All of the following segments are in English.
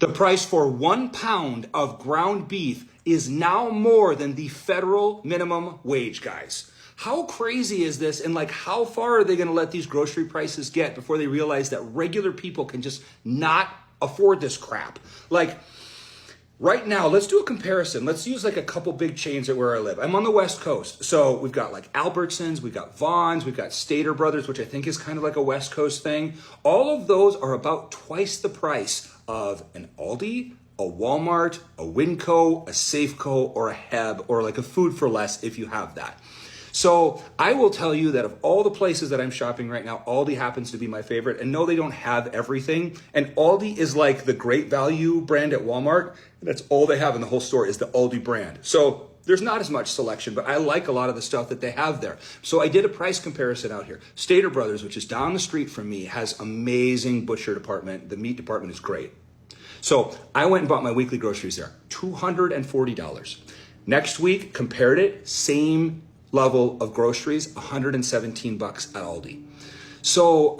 The price for 1 pound of ground beef is now more than the federal minimum wage, guys. How crazy is this? And like, how far are they going to let these grocery prices get before they realize that regular people can just not afford this crap? Like, right now, let's do a comparison. Let's use like a couple big chains at where I live. I'm on the West Coast. So we've got like Albertsons, we've got Vons, we've got Stater Brothers, which I think is kind of like a West Coast thing. All of those are about twice the price of an Aldi, a Walmart, a Winco, a Safeco, or a Heb, or like a Food for Less if you have that. So I will tell you that of all the places that I'm shopping right now, Aldi happens to be my favorite. And no, they don't have everything. And Aldi is like the great value brand at Walmart. That's all they have in the whole store is the Aldi brand. So there's not as much selection, but I like a lot of the stuff that they have there. So I did a price comparison out here. Stater Brothers, which is down the street from me, has amazing butcher department. The meat department is great. So I went and bought my weekly groceries there, $240. Next week, compared it, same level of groceries, $117 at Aldi. So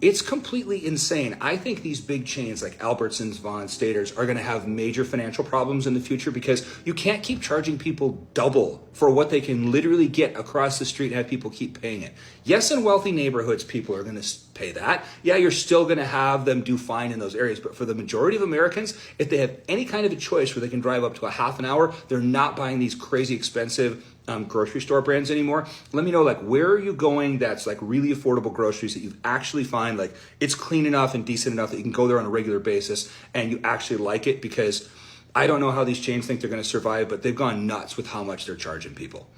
it's completely insane. I think these big chains like Albertsons, Vons, Staters are going to have major financial problems in the future because you can't keep charging people double for what they can literally get across the street and have people keep paying it. Yes, in wealthy neighborhoods, people are going to pay that. Yeah, you're still going to have them do fine in those areas. But for the majority of Americans, if they have any kind of a choice where they can drive up to a half an hour, they're not buying these crazy expensive grocery store brands anymore. Let me know, like, where are you going that's like really affordable groceries that you actually find like it's clean enough and decent enough that you can go there on a regular basis and you actually like it? Because I don't know how these chains think they're going to survive, but they've gone nuts with how much they're charging people.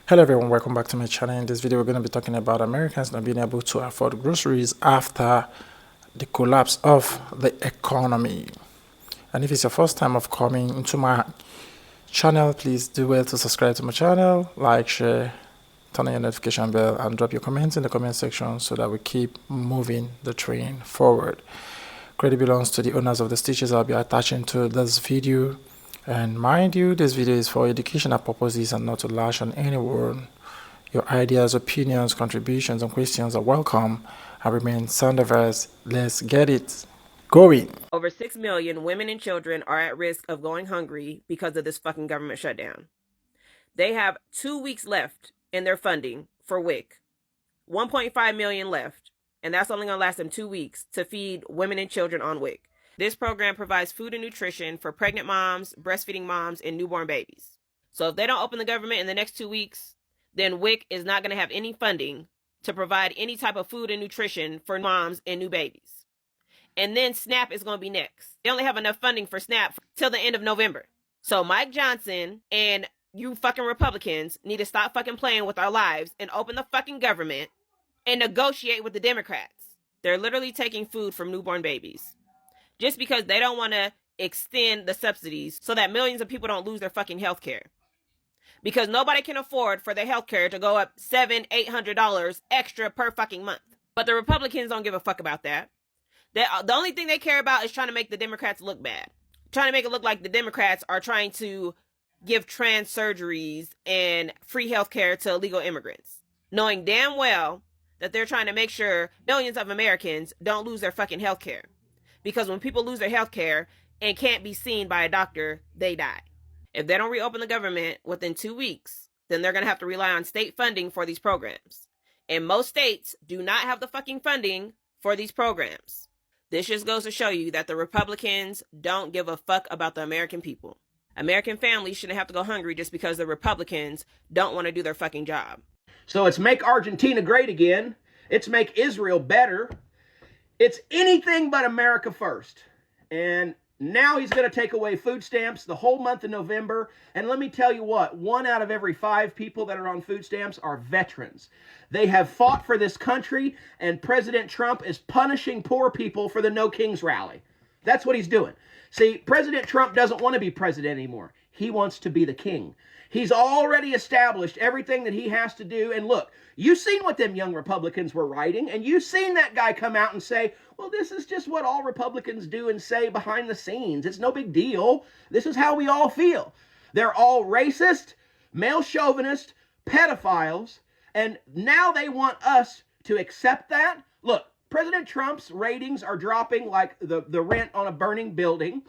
Hello everyone, welcome back to my channel. In this video, we're going to be talking about Americans not being able to afford groceries after the collapse of the economy. And if it's your first time of coming into my channel, please do well to subscribe to my channel, like, share, turn on your notification bell, and drop your comments in the comment section so that we keep moving the train forward. Credit belongs to the owners of the stitches I'll be attaching to this video. And mind you, this video is for educational purposes and not to lash on anyone. Your ideas, opinions, contributions, and questions are welcome. I remain Sanderverse. Let's get it going. Over 6 million women and children are at risk of going hungry because of this fucking government shutdown. They have 2 weeks left in their funding for WIC. 1.5 million left, and that's only going to last them 2 weeks to feed women and children on WIC. This program provides food and nutrition for pregnant moms, breastfeeding moms, and newborn babies. So if they don't open the government in the next 2 weeks, then WIC is not going to have any funding to provide any type of food and nutrition for moms and new babies. And then SNAP is going to be next. They only have enough funding for SNAP till the end of November. So Mike Johnson and you fucking Republicans need to stop fucking playing with our lives and open the fucking government and negotiate with the Democrats. They're literally taking food from newborn babies just because they don't want to extend the subsidies so that millions of people don't lose their fucking health care. Because nobody can afford for their health care to go up $700, $800 extra per fucking month. But the Republicans don't give a fuck about that. The only thing they care about is trying to make the Democrats look bad. Trying to make it look like the Democrats are trying to give trans surgeries and free health care to illegal immigrants. Knowing damn well that they're trying to make sure millions of Americans don't lose their fucking health care. Because when people lose their health care and can't be seen by a doctor, they die. If they don't reopen the government within 2 weeks, then they're going to have to rely on state funding for these programs. And most states do not have the fucking funding for these programs. This just goes to show you that the Republicans don't give a fuck about the American people. American families shouldn't have to go hungry just because the Republicans don't want to do their fucking job. So it's make Argentina great again. It's make Israel better. It's anything but America first. And now he's going to take away food stamps the whole month of November. And let me tell you what, 1 out of every 5 people that are on food stamps are veterans. They have fought for this country, and President Trump is punishing poor people for the No Kings rally. That's what he's doing. See, President Trump doesn't want to be president anymore. He wants to be the king. He's already established everything that he has to do. And look, you've seen what them young Republicans were writing, and you've seen that guy come out and say, well, this is just what all Republicans do and say behind the scenes. It's no big deal. This is how we all feel. They're all racist, male chauvinist, pedophiles, and now they want us to accept that. Look, President Trump's ratings are dropping like the rent on a burning building.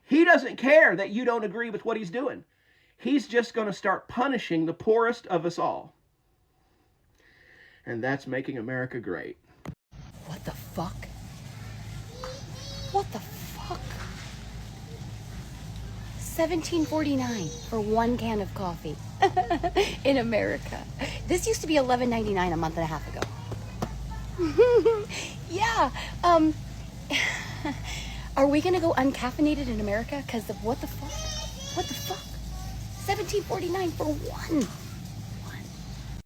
He doesn't care that you don't agree with what he's doing. He's just going to start punishing the poorest of us all. And that's making America great. What the fuck? What the fuck? $17.49 for one can of coffee in America. This used to be $11.99 a month and a half ago. Yeah. Are we gonna go uncaffeinated in America? Cause of what the fuck? What the fuck? $17.49 for one.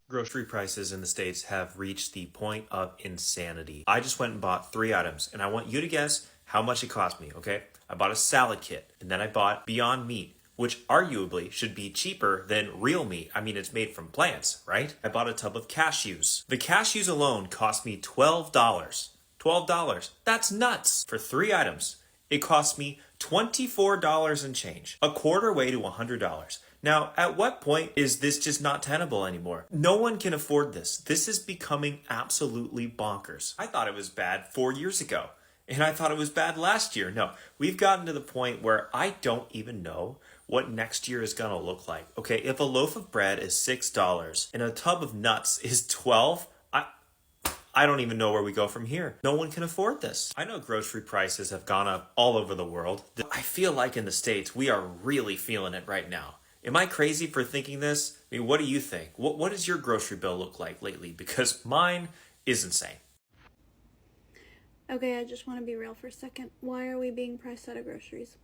Grocery prices in the States have reached the point of insanity. I just went and bought 3 items, and I want you to guess how much it cost me, okay? I bought a salad kit, and then I bought Beyond Meat, which arguably should be cheaper than real meat. I mean, it's made from plants, right? I bought a tub of cashews. The cashews alone cost me $12. $12. That's nuts. For 3 items, it cost me $24 and change. A quarter way to $100. Now, at what point is this just not tenable anymore? No one can afford this. This is becoming absolutely bonkers. I thought it was bad 4 years ago, and I thought it was bad last year. No, we've gotten to the point where I don't even know what next year is going to look like. Okay, if a loaf of bread is $6 and a tub of nuts is $12, I don't even know where we go from here. No one can afford this. I know grocery prices have gone up all over the world. I feel like in the States, we are really feeling it right now. Am I crazy for thinking this? I mean, what do you think? What does your grocery bill look like lately? Because mine is insane. Okay, I just want to be real for a second. Why are we being priced out of groceries?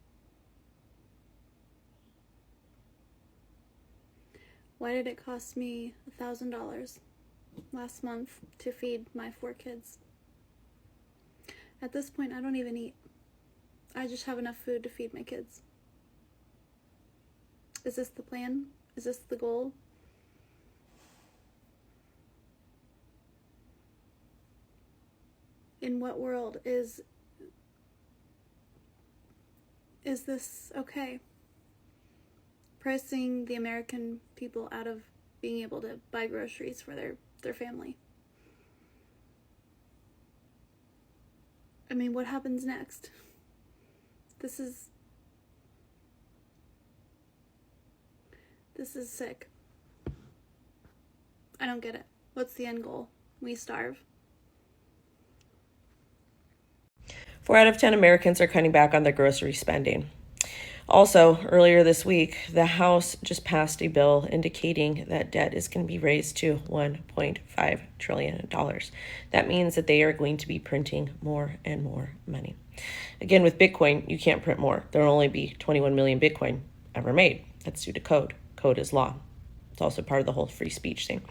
Why did it cost me $1,000 last month to feed my 4 kids? At this point, I don't even eat. I just have enough food to feed my kids. Is this the plan? Is this the goal? In what world is this okay? Pricing the American people out of being able to buy groceries for their family. I mean, what happens next? This is sick. I don't get it. What's the end goal? We starve. 4 out of 10 Americans are cutting back on their grocery spending. Also, earlier this week, the House just passed a bill indicating that debt is going to be raised to $1.5 trillion. That means that they are going to be printing more and more money. Again, with Bitcoin, you can't print more. There will only be 21 million Bitcoin ever made. That's due to code. Code is law. It's also part of the whole free speech thing.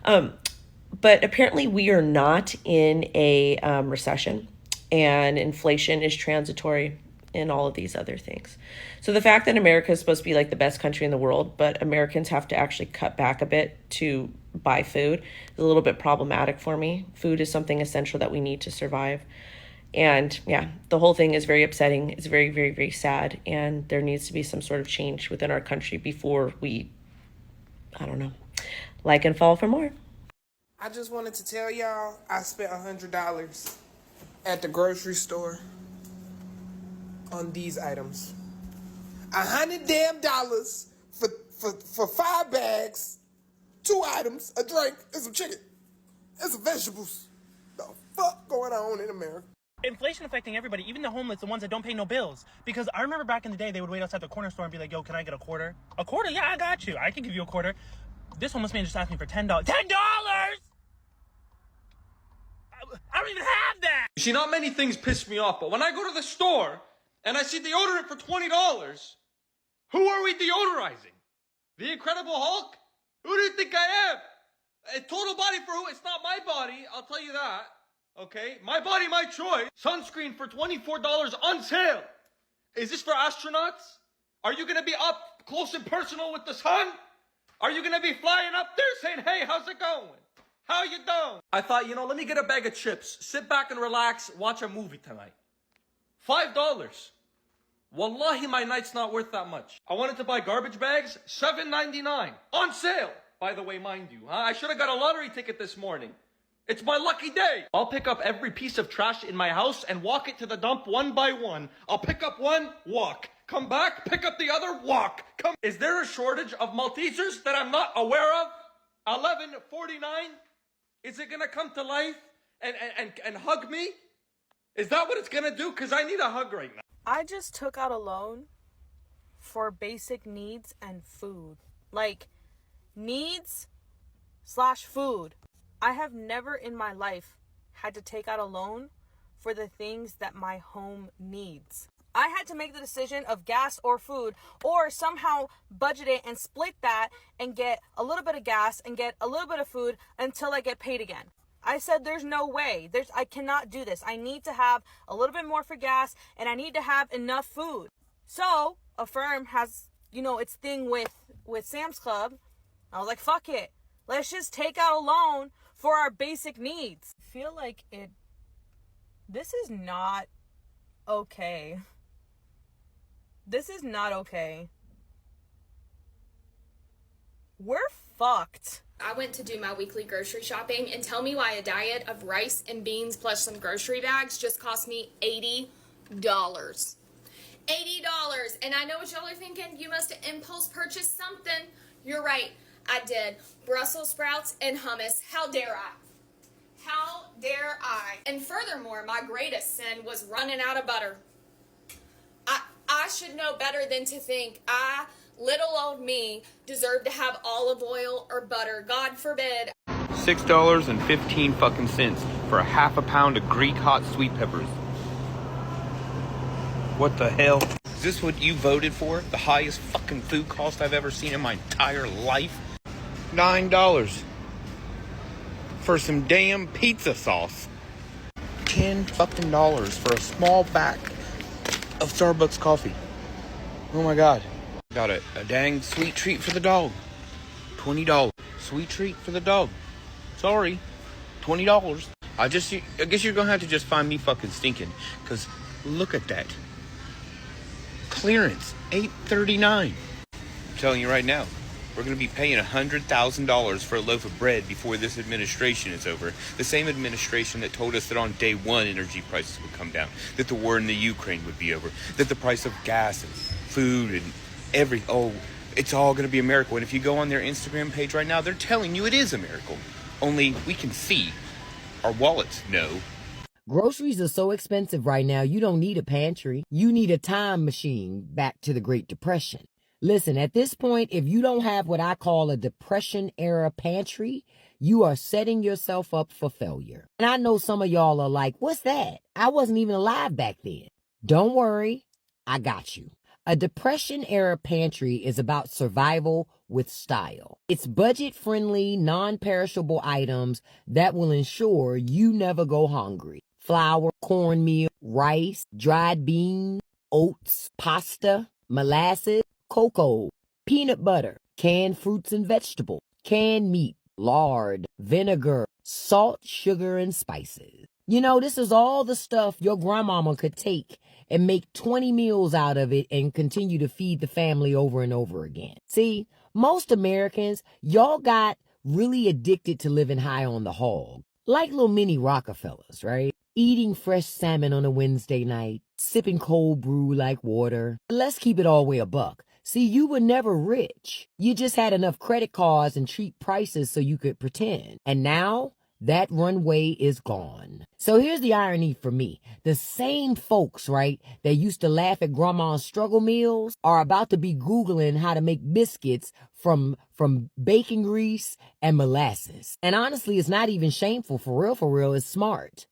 But apparently we are not in a recession, and inflation is transitory and all of these other things. So the fact that America is supposed to be like the best country in the world, but Americans have to actually cut back a bit to buy food is a little bit problematic for me. Food is something essential that we need to survive. And yeah, the whole thing is very upsetting. It's very, very, very sad. And there needs to be some sort of change within our country before we, I don't know, like and fall for more. I just wanted to tell y'all I spent $100 at the grocery store on these items. $100 damn for 5 bags, 2 items, a drink, and some chicken, and some vegetables. The fuck going on in America? Inflation affecting everybody, even the homeless, the ones that don't pay no bills. Because I remember back in the day, they would wait outside the corner store and be like, yo, can I get a quarter? A quarter? Yeah, I got you. I can give you a quarter. This homeless man just asked me for $10. $10! I don't even have that! You see, not many things piss me off, but when I go to the store and I see deodorant for $20, who are we deodorizing? The Incredible Hulk? Who do you think I am? A total body for who? It's not my body, I'll tell you that. Okay? My body, my choice. Sunscreen for $24 on sale. Is this for astronauts? Are you going to be up close and personal with the sun? Are you going to be flying up there saying, hey, how's it going? How you doing? I thought, let me get a bag of chips. Sit back and relax, watch a movie tonight. $5. Wallahi, my night's not worth that much. I wanted to buy garbage bags, $7.99. On sale, by the way, mind you. Huh? I should have got a lottery ticket this morning. It's my lucky day. I'll pick up every piece of trash in my house and walk it to the dump one by one. I'll pick up one, walk. Come back, pick up the other, walk. Is there a shortage of Maltesers that I'm not aware of? 1149? Is it gonna come to life and hug me? Is that what it's gonna do? Because I need a hug right now. I just took out a loan for basic needs and food. Like, needs/food. I have never in my life had to take out a loan for the things that my home needs. I had to make the decision of gas or food, or somehow budget it and split that and get a little bit of gas and get a little bit of food until I get paid again. I said, there's no way. I cannot do this. I need to have a little bit more for gas and I need to have enough food. So Affirm has, its thing with Sam's Club. I was like, fuck it. Let's just take out a loan for our basic needs. I feel like this is not okay. This is not okay. We're fucked. I went to do my weekly grocery shopping, and tell me why a diet of rice and beans plus some grocery bags just cost me $80. $80. And I know what y'all are thinking. You must have impulse purchased something. You're right. I did. Brussels sprouts and hummus. How dare I? How dare I? And furthermore, my greatest sin was running out of butter. I should know better than to think little old me, deserve to have olive oil or butter. God forbid. $6.15 fucking cents for a half a pound of Greek hot sweet peppers. What the hell? Is this what you voted for? The highest fucking food cost I've ever seen in my entire life? $9 for some damn pizza sauce. $10 fucking for a small pack of Starbucks coffee. Oh my god. Got a dang sweet treat for the dog. $20. Sweet treat for the dog. Sorry. $20. I guess you're gonna have to just find me fucking stinking. Cause look at that. Clearance. $8.39. I'm telling you right now. We're going to be paying $100,000 for a loaf of bread before this administration is over. The same administration that told us that on day one energy prices would come down, that the war in the Ukraine would be over, that the price of gas and food and it's all going to be a miracle. And if you go on their Instagram page right now, they're telling you it is a miracle. Only we can see. Our wallets know. Groceries are so expensive right now, you don't need a pantry. You need a time machine back to the Great Depression. Listen, at this point, if you don't have what I call a Depression-era pantry, you are setting yourself up for failure. And I know some of y'all are like, what's that? I wasn't even alive back then. Don't worry, I got you. A Depression-era pantry is about survival with style. It's budget-friendly, non-perishable items that will ensure you never go hungry. Flour, cornmeal, rice, dried beans, oats, pasta, molasses, cocoa, peanut butter, canned fruits and vegetables, canned meat, lard, vinegar, salt, sugar, and spices. This is all the stuff your grandmama could take and make 20 meals out of it and continue to feed the family over and over again. See, most Americans, y'all got really addicted to living high on the hog, like little mini Rockefellers, right? Eating fresh salmon on a Wednesday night, sipping cold brew like water. Let's keep it all the way a buck. See, you were never rich. You just had enough credit cards and cheap prices so you could pretend. And now, that runway is gone. So here's the irony for me. The same folks, right, that used to laugh at grandma's struggle meals are about to be Googling how to make biscuits from bacon grease and molasses. And honestly, it's not even shameful. For real, it's smart.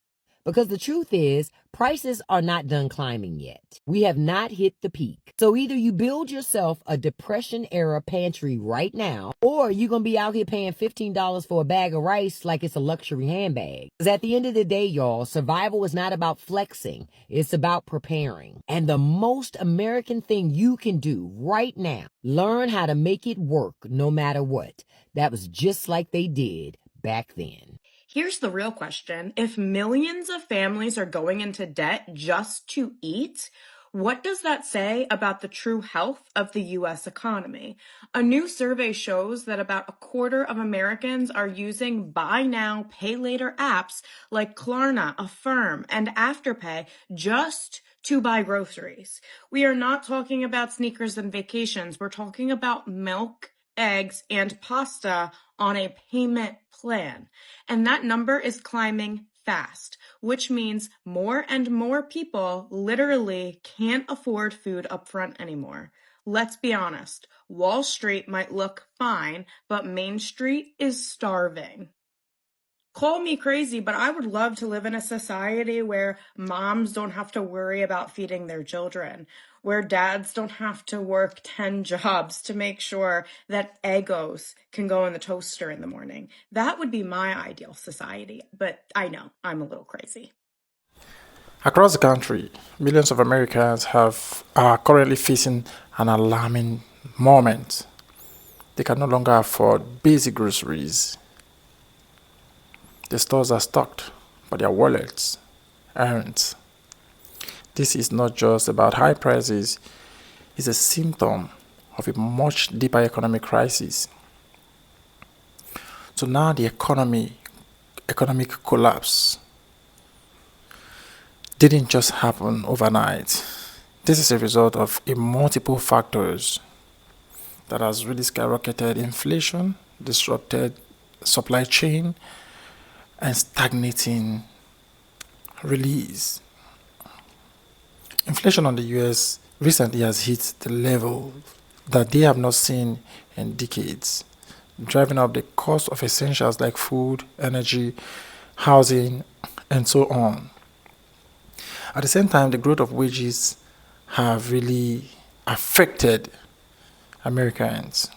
Because the truth is, prices are not done climbing yet. We have not hit the peak. So either you build yourself a Depression-era pantry right now, or you're going to be out here paying $15 for a bag of rice like it's a luxury handbag. Because at the end of the day, y'all, survival is not about flexing. It's about preparing. And the most American thing you can do right now, learn how to make it work no matter what. That was just like they did back then. Here's the real question. If millions of families are going into debt just to eat, What does that say about the true health of the U.S. economy? A new survey shows that about a quarter of Americans are using buy now, pay later apps like Klarna, Affirm, and Afterpay just to buy groceries. We are not talking about sneakers and vacations. We're talking about milk, eggs, and pasta on a payment plan. And that number is climbing fast, which means more and more people literally can't afford food up front anymore. Let's be honest, Wall Street might look fine, but Main Street is starving. Call me crazy, but I would love to live in a society where moms don't have to worry about feeding their children, where dads don't have to work 10 jobs to make sure that Eggos can go in the toaster in the morning. That would be my ideal society, but I know I'm a little crazy. Across the country, millions of Americans are currently facing an alarming moment. They can no longer afford basic groceries. The stores are stocked, but their wallets aren't. This is not just about high prices, it's a symptom of a much deeper economic crisis. So now the economic collapse didn't just happen overnight. This is a result of multiple factors that has really skyrocketed inflation, disrupted supply chain, and stagnating release. Inflation on the US recently has hit the level that they have not seen in decades, driving up the cost of essentials like food, energy, housing, and so on. At the same time, the growth of wages have really affected Americans,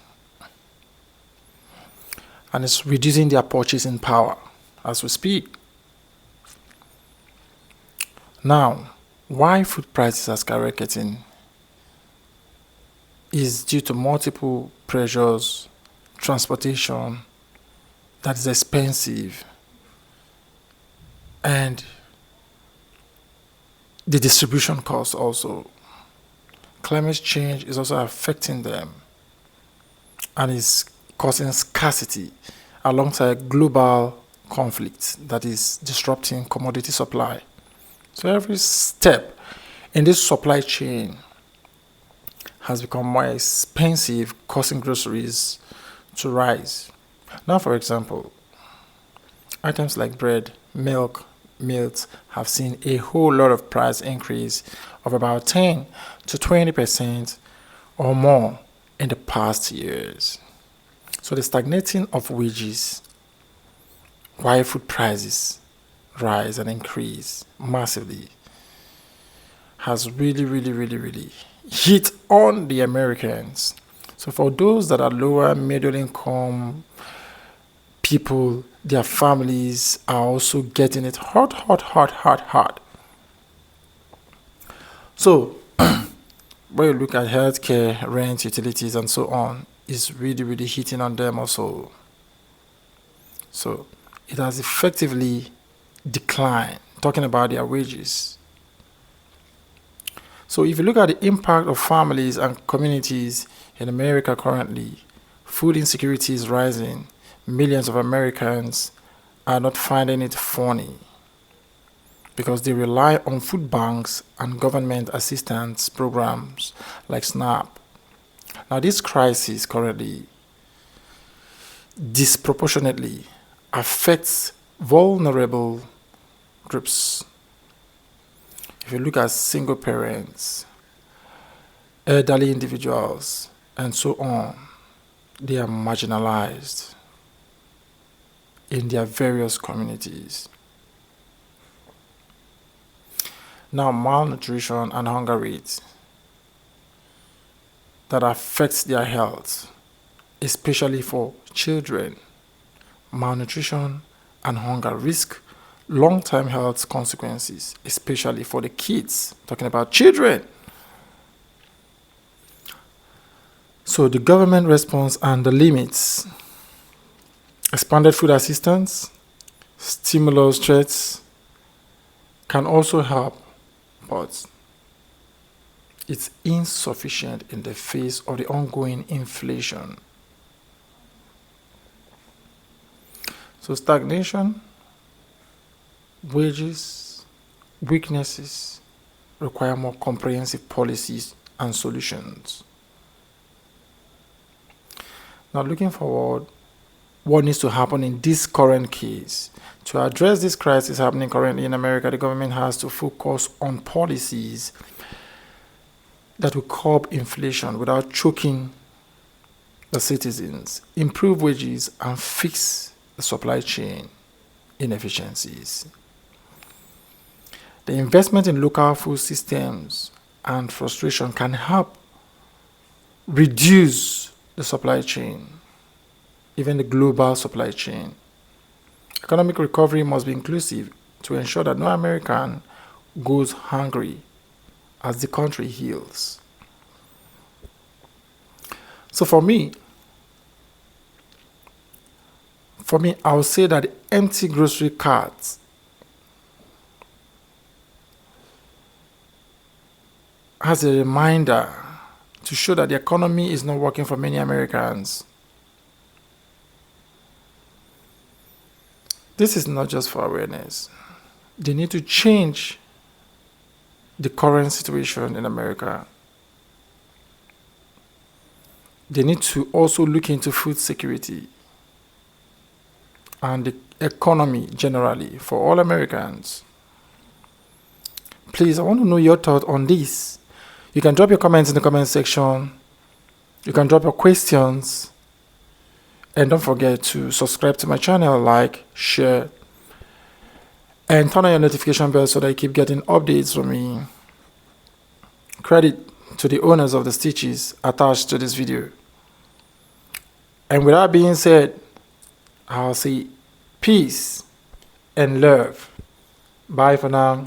and it's reducing their purchasing power as we speak. Now, why food prices are skyrocketing is due to multiple pressures, transportation that is expensive, and the distribution costs also. Climate change is also affecting them and is causing scarcity alongside global conflict that is disrupting commodity supply. So every step in this supply chain has become more expensive, causing groceries to rise. Now, for example, items like bread, milk, meats have seen a whole lot of price increase of about 10 to 20% or more in the past years. So the stagnating of wages, while food prices rise and increase massively, has really hit on the Americans. So for those that are lower middle income people, their families are also getting it hard. So when you look at healthcare, rent, utilities, and so on, it's really hitting on them also. So it has effectively declined, talking about their wages. So if you look at the impact of families and communities in America currently, food insecurity is rising. Millions of Americans are not finding it funny because they rely on food banks and government assistance programs like SNAP. Now, this crisis currently disproportionately affects vulnerable groups. If you look at single parents, elderly individuals, and so on, they are marginalized in their various communities. Now, malnutrition and hunger rates that affects their health, especially for children. Malnutrition and hunger risk long-term health consequences, especially for the kids, talking about children. So the government response and the limits, expanded food assistance, stimulus checks can also help, but it's insufficient in the face of the ongoing inflation. So stagnation, wages, weaknesses require more comprehensive policies and solutions. Now, looking forward, what needs to happen in this current case? To address this crisis happening currently in America, the government has to focus on policies that will curb inflation without choking the citizens, improve wages, and fix the supply chain inefficiencies. The investment in local food systems and frustration can help reduce the supply chain, even the global supply chain. Economic recovery must be inclusive to ensure that no American goes hungry as the country heals. So for me, I would say that the empty grocery carts as a reminder to show that the economy is not working for many Americans. This is not just for awareness. They need to change the current situation in America. They need to also look into food security and the economy generally for all Americans. Please, I want to know your thoughts on this. You can drop your comments in the comment section. You can drop your questions. And don't forget to subscribe to my channel, like, share, and turn on your notification bell so that you keep getting updates from me. Credit to the owners of the stitches attached to this video. And with that being said, I'll say peace and love. Bye for now.